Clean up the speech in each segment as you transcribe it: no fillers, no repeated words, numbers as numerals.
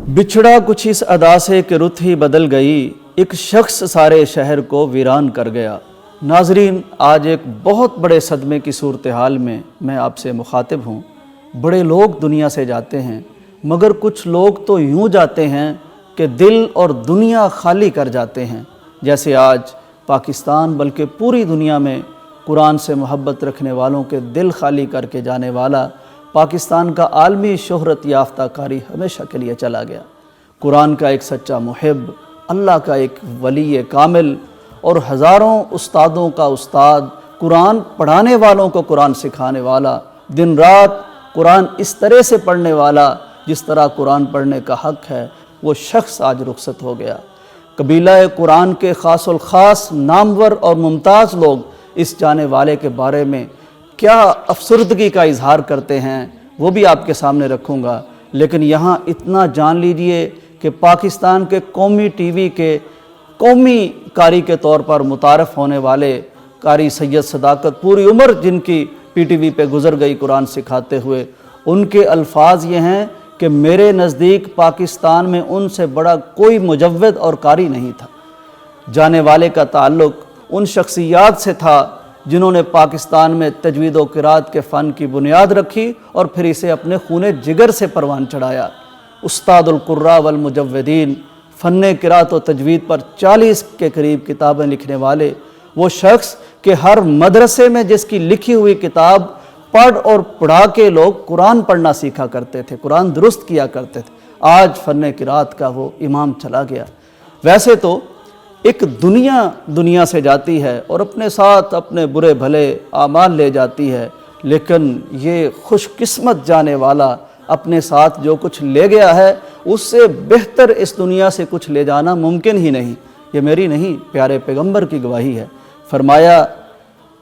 بچھڑا کچھ اس ادا سے کہ رت ہی بدل گئی، ایک شخص سارے شہر کو ویران کر گیا۔ ناظرین، آج ایک بہت بڑے صدمے کی صورتحال میں آپ سے مخاطب ہوں۔ بڑے لوگ دنیا سے جاتے ہیں، مگر کچھ لوگ تو یوں جاتے ہیں کہ دل اور دنیا خالی کر جاتے ہیں۔ جیسے آج پاکستان بلکہ پوری دنیا میں قرآن سے محبت رکھنے والوں کے دل خالی کر کے جانے والا پاکستان کا عالمی شہرت یافتہ قاری ہمیشہ کے لیے چلا گیا۔ قرآن کا ایک سچا محب، اللہ کا ایک ولی کامل اور ہزاروں استادوں کا استاد، قرآن پڑھانے والوں کو قرآن سکھانے والا، دن رات قرآن اس طرح سے پڑھنے والا جس طرح قرآن پڑھنے کا حق ہے، وہ شخص آج رخصت ہو گیا۔ قبیلہ قرآن کے خاص الخاص نامور اور ممتاز لوگ اس جانے والے کے بارے میں کیا افسردگی کا اظہار کرتے ہیں وہ بھی آپ کے سامنے رکھوں گا، لیکن یہاں اتنا جان لیجئے کہ پاکستان کے قومی ٹی وی کے قومی قاری کے طور پر متعارف ہونے والے قاری سید صداقت، پوری عمر جن کی پی ٹی وی پہ گزر گئی قرآن سکھاتے ہوئے، ان کے الفاظ یہ ہیں کہ میرے نزدیک پاکستان میں ان سے بڑا کوئی مجود اور قاری نہیں تھا۔ جانے والے کا تعلق ان شخصیات سے تھا جنہوں نے پاکستان میں تجوید و قرات کے فن کی بنیاد رکھی اور پھر اسے اپنے خون جگر سے پروان چڑھایا۔ استاد القراء والمجودین، فن قرات و تجوید پر 40 کے قریب کتابیں لکھنے والے، وہ شخص کہ ہر مدرسے میں جس کی لکھی ہوئی کتاب پڑھ اور پڑھا کے لوگ قرآن پڑھنا سیکھا کرتے تھے، قرآن درست کیا کرتے تھے، آج فن قرات کا وہ امام چلا گیا۔ ویسے تو ایک دنیا سے جاتی ہے اور اپنے ساتھ اپنے برے بھلے اعمال لے جاتی ہے، لیکن یہ خوش قسمت جانے والا اپنے ساتھ جو کچھ لے گیا ہے اس سے بہتر اس دنیا سے کچھ لے جانا ممکن ہی نہیں۔ یہ میری نہیں، پیارے پیغمبر کی گواہی ہے۔ فرمایا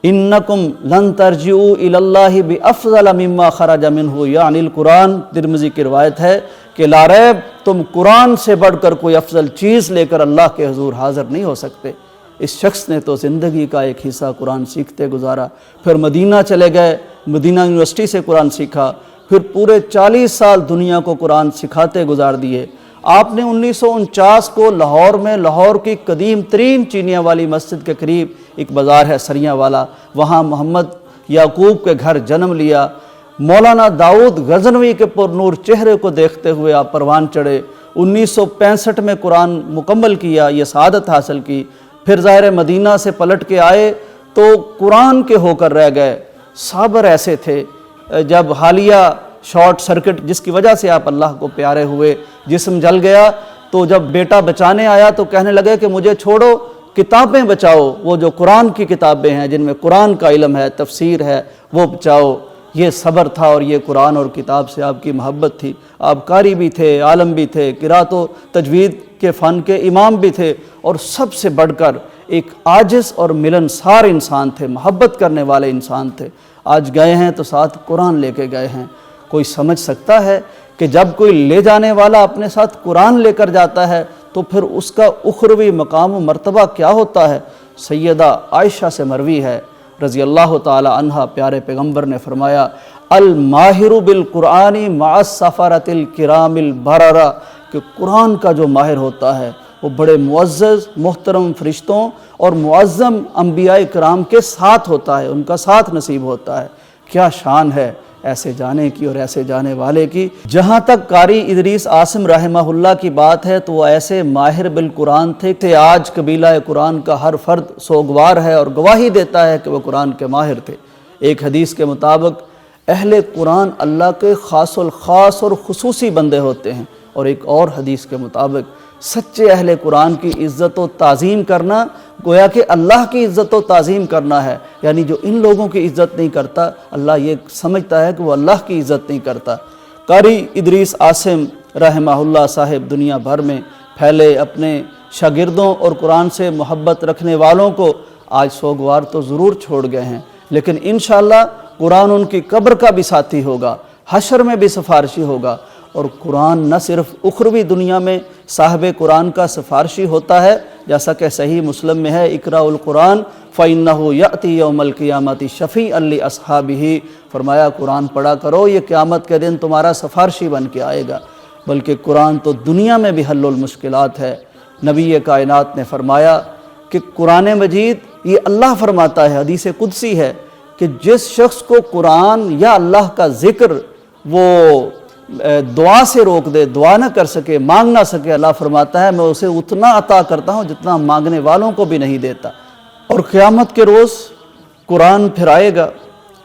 انکم لن ترجعوا الی اللہ بافضل مما خرج منہ، یعنی القرآن، ترمذی کی روایت ہے کہ لا ریب تم قرآن سے بڑھ کر کوئی افضل چیز لے کر اللہ کے حضور حاضر نہیں ہو سکتے۔ اس شخص نے تو زندگی کا ایک حصہ قرآن سیکھتے گزارا، پھر مدینہ چلے گئے، مدینہ یونیورسٹی سے قرآن سیکھا، پھر پورے 40 سال دنیا کو قرآن سکھاتے گزار دیے۔ آپ نے 1949 کو لاہور میں، لاہور کی قدیم ترین چینیاں والی مسجد کے قریب ایک بازار ہے سریاں والا، وہاں محمد یعقوب کے گھر جنم لیا۔ مولانا داؤد غزنوی کے پر نور چہرے کو دیکھتے ہوئے آپ پروان چڑھے۔ 1965 میں قرآن مکمل کیا، یہ سعادت حاصل کی۔ پھر ظاہر مدینہ سے پلٹ کے آئے تو قرآن کے ہو کر رہ گئے۔ صابر ایسے تھے، جب حالیہ شارٹ سرکٹ جس کی وجہ سے آپ اللہ کو پیارے ہوئے، جسم جل گیا، تو جب بیٹا بچانے آیا تو کہنے لگے کہ مجھے چھوڑو، کتابیں بچاؤ، وہ جو قرآن کی کتابیں ہیں جن میں قرآن کا علم ہے، تفسیر ہے، وہ بچاؤ۔ یہ صبر تھا اور یہ قرآن اور کتاب سے آپ کی محبت تھی۔ آپ قاری بھی تھے، عالم بھی تھے، قرات و تجوید کے فن کے امام بھی تھے، اور سب سے بڑھ کر ایک عاجز اور ملنسار انسان تھے، محبت کرنے والے انسان تھے۔ آج گئے ہیں تو ساتھ قرآن لے کے گئے ہیں۔ کوئی سمجھ سکتا ہے کہ جب کوئی لے جانے والا اپنے ساتھ قرآن لے کر جاتا ہے تو پھر اس کا اخروی مقام و مرتبہ کیا ہوتا ہے؟ سیدہ عائشہ سے مروی ہے رضی اللہ تعالی عنہا، پیارے پیغمبر نے فرمایا الماہر بالقرآن مع السفرۃ الکرام البررہ، کہ قرآن کا جو ماہر ہوتا ہے وہ بڑے معزز محترم فرشتوں اور معظم انبیاء کرام کے ساتھ ہوتا ہے، ان کا ساتھ نصیب ہوتا ہے۔ کیا شان ہے ایسے جانے کی اور ایسے جانے والے کی۔ جہاں تک قاری ادریس عاصم رحمہ اللہ کی بات ہے تو وہ ایسے ماہر بالقرآن تھے، آج قبیلہ قرآن کا ہر فرد سوگوار ہے اور گواہی دیتا ہے کہ وہ قرآن کے ماہر تھے۔ ایک حدیث کے مطابق اہل قرآن اللہ کے خاص الخاص اور خصوصی بندے ہوتے ہیں، اور ایک اور حدیث کے مطابق سچے اہل قرآن کی عزت و تعظیم کرنا گویا کہ اللہ کی عزت و تعظیم کرنا ہے، یعنی جو ان لوگوں کی عزت نہیں کرتا، اللہ یہ سمجھتا ہے کہ وہ اللہ کی عزت نہیں کرتا۔ قاری ادریس عاصم رحمہ اللہ صاحب دنیا بھر میں پھیلے، اپنے شاگردوں اور قرآن سے محبت رکھنے والوں کو آج سوگوار تو ضرور چھوڑ گئے ہیں، لیکن انشاءاللہ قرآن ان کی قبر کا بھی ساتھی ہوگا، حشر میں بھی سفارشی ہوگا۔ اور قرآن نہ صرف اخروی دنیا میں صاحب قرآن کا سفارشی ہوتا ہے، جیسا کہ صحیح مسلم میں ہے اقرأوا القرآن فَإِنَّهُ يَأْتِي يَوْمَ الْقِيَامَةِ شَفِيعًا لِأَصْحَابِهِ، فرمایا قرآن پڑھا کرو، یہ قیامت کے دن تمہارا سفارشی بن کے آئے گا۔ بلکہ قرآن تو دنیا میں بھی حل المشکلات ہے۔ نبی کائنات نے فرمایا کہ قرآن مجید یہ اللہ فرماتا ہے، حدیث قدسی ہے کہ جس شخص کو قرآن یا اللہ کا ذکر وہ دعا سے روک دے، دعا نہ کر سکے، مانگ نہ سکے، اللہ فرماتا ہے میں اسے اتنا عطا کرتا ہوں جتنا مانگنے والوں کو بھی نہیں دیتا۔ اور قیامت کے روز قرآن پھر آئے گا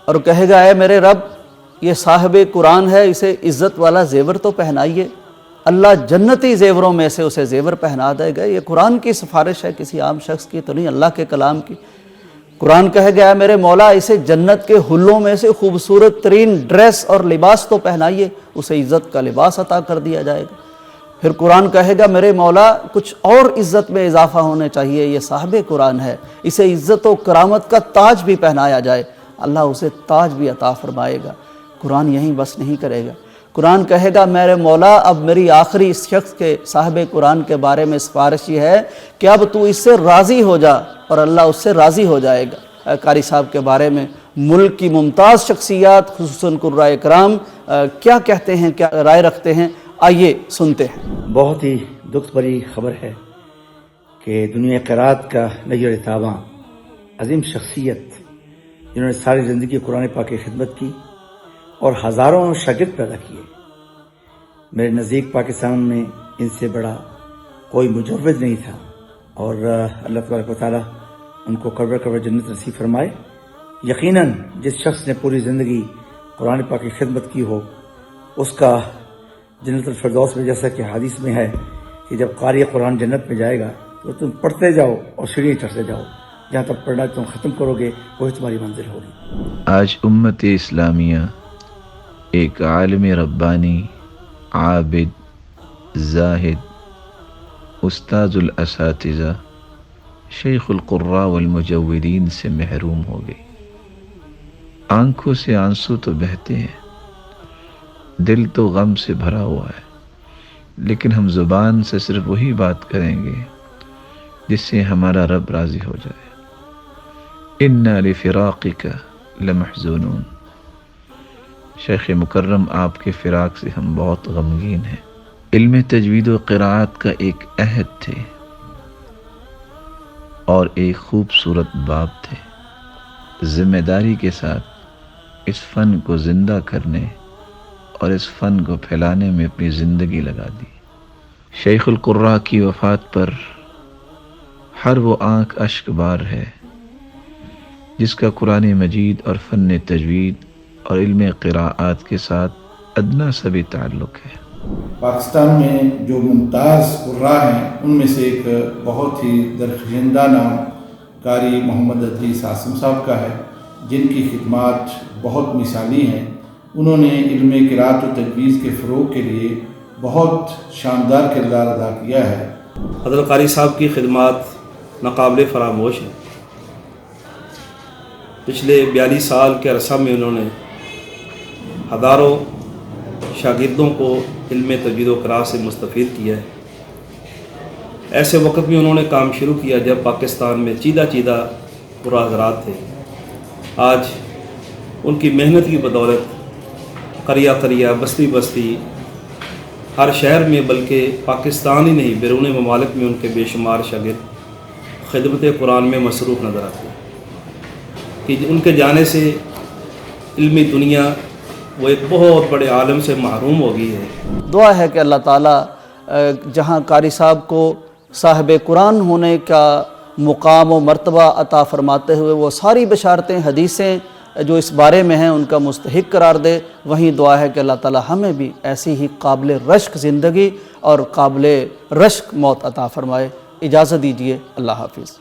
اور کہے گا اے میرے رب، یہ صاحب قرآن ہے، اسے عزت والا زیور تو پہنائیے۔ اللہ جنتی زیوروں میں سے اسے زیور پہنا دے گا۔ یہ قرآن کی سفارش ہے، کسی عام شخص کی تو نہیں، اللہ کے کلام کی۔ قرآن کہے گا اے میرے مولا، اسے جنت کے حلوں میں سے خوبصورت ترین ڈریس اور لباس تو پہنائیے، اسے عزت کا لباس عطا کر دیا جائے گا۔ پھر قرآن کہے گا میرے مولا، کچھ اور عزت میں اضافہ ہونے چاہیے، یہ صاحب قرآن ہے، اسے عزت و کرامت کا تاج بھی پہنایا جائے، اللہ اسے تاج بھی عطا فرمائے گا۔ قرآن یہیں بس نہیں کرے گا، قرآن کہے گا میرے مولا، اب میری آخری اس شخص کے صاحب قرآن کے بارے میں سفارش یہ ہے کہ اب تو اس سے راضی ہو جا، اور اللہ اس سے راضی ہو جائے گا۔ قاری صاحب کے بارے میں ملک کی ممتاز شخصیات خصوصاً قراء کرام کیا کہتے ہیں، کیا رائے رکھتے ہیں، آئیے سنتے ہیں۔ بہت ہی دکھ بھری خبر ہے کہ دنیا قرات کا نیر تاباں عظیم شخصیت جنہوں نے ساری زندگی قرآن پاک کی خدمت کی اور ہزاروں شاگرد پیدا کیے، میرے نزدیک پاکستان میں ان سے بڑا کوئی مجوز نہیں تھا، اور اللہ تبارک و تعالیٰ ان کو قبر قبر جنت نصیب فرمائے۔ یقیناً جس شخص نے پوری زندگی قرآن پاک کی خدمت کی ہو، اس کا جنت الفردوس میں، جیسا کہ حدیث میں ہے کہ جب قاری قرآن جنت میں جائے گا تو تم پڑھتے جاؤ اور سیڑھیاں چڑھتے جاؤ، جہاں تک پڑھنا تم ختم کرو گے وہی تمہاری منزل ہوگی۔ آج امت اسلامیہ ایک عالم ربانی، عابد، زاہد، استاذ الاساتذہ، شیخ القراء والمجودین سے محروم ہو گئی۔ آنکھوں سے آنسو تو بہتے ہیں، دل تو غم سے بھرا ہوا ہے، لیکن ہم زبان سے صرف وہی بات کریں گے جس سے ہمارا رب راضی ہو جائے۔ اِنَّا لِفِرَاقِكَ لَمَحْزُونُونَ۔ شیخ مکرم آپ کے فراق سے ہم بہت غمگین ہیں۔ علم تجوید و قراءت کا ایک عہد تھے اور ایک خوبصورت باب تھے۔ ذمہ داری کے ساتھ اس فن کو زندہ کرنے اور اس فن کو پھیلانے میں اپنی زندگی لگا دی۔ شیخ القراء کی وفات پر ہر وہ آنکھ اشک بار ہے جس کا قرآن مجید اور فن تجوید اور علم قراءات کے ساتھ ادنا سا بھی تعلق ہے۔ پاکستان میں جو ممتاز قراء ہیں ان میں سے ایک بہت ہی درخشندہ نام قاری محمد ادریس عاصم صاحب کا ہے، جن کی خدمات بہت مثالی ہیں۔ انہوں نے علم قراءت و تجوید کے فروغ کے لیے بہت شاندار کردار ادا کیا ہے۔ حضرت قاری صاحب کی خدمات ناقابل فراموش ہیں۔ پچھلے 42 سال کے عرصہ میں انہوں نے ہزاروں شاگردوں کو علم تجوید و قراءت سے مستفید کیا ہے۔ ایسے وقت میں انہوں نے کام شروع کیا جب پاکستان میں چیدہ قراء حضرات تھے۔ آج ان کی محنت کی بدولت قریہ قریہ، بستی بستی، ہر شہر میں بلکہ پاکستان ہی نہیں بیرون ممالک میں ان کے بے شمار شاگرد خدمت قرآن میں مصروف نظر آتے ہیں کہ ان کے جانے سے علمی دنیا وہ ایک بہت بڑے عالم سے محروم ہو گئی ہے۔ دعا ہے کہ اللہ تعالیٰ جہاں قاری صاحب کو صاحب قرآن ہونے کا مقام و مرتبہ عطا فرماتے ہوئے وہ ساری بشارتیں، حدیثیں جو اس بارے میں ہیں ان کا مستحق قرار دے، وہیں دعا ہے کہ اللہ تعالیٰ ہمیں بھی ایسی ہی قابل رشک زندگی اور قابل رشک موت عطا فرمائے۔ اجازت دیجیے، اللہ حافظ۔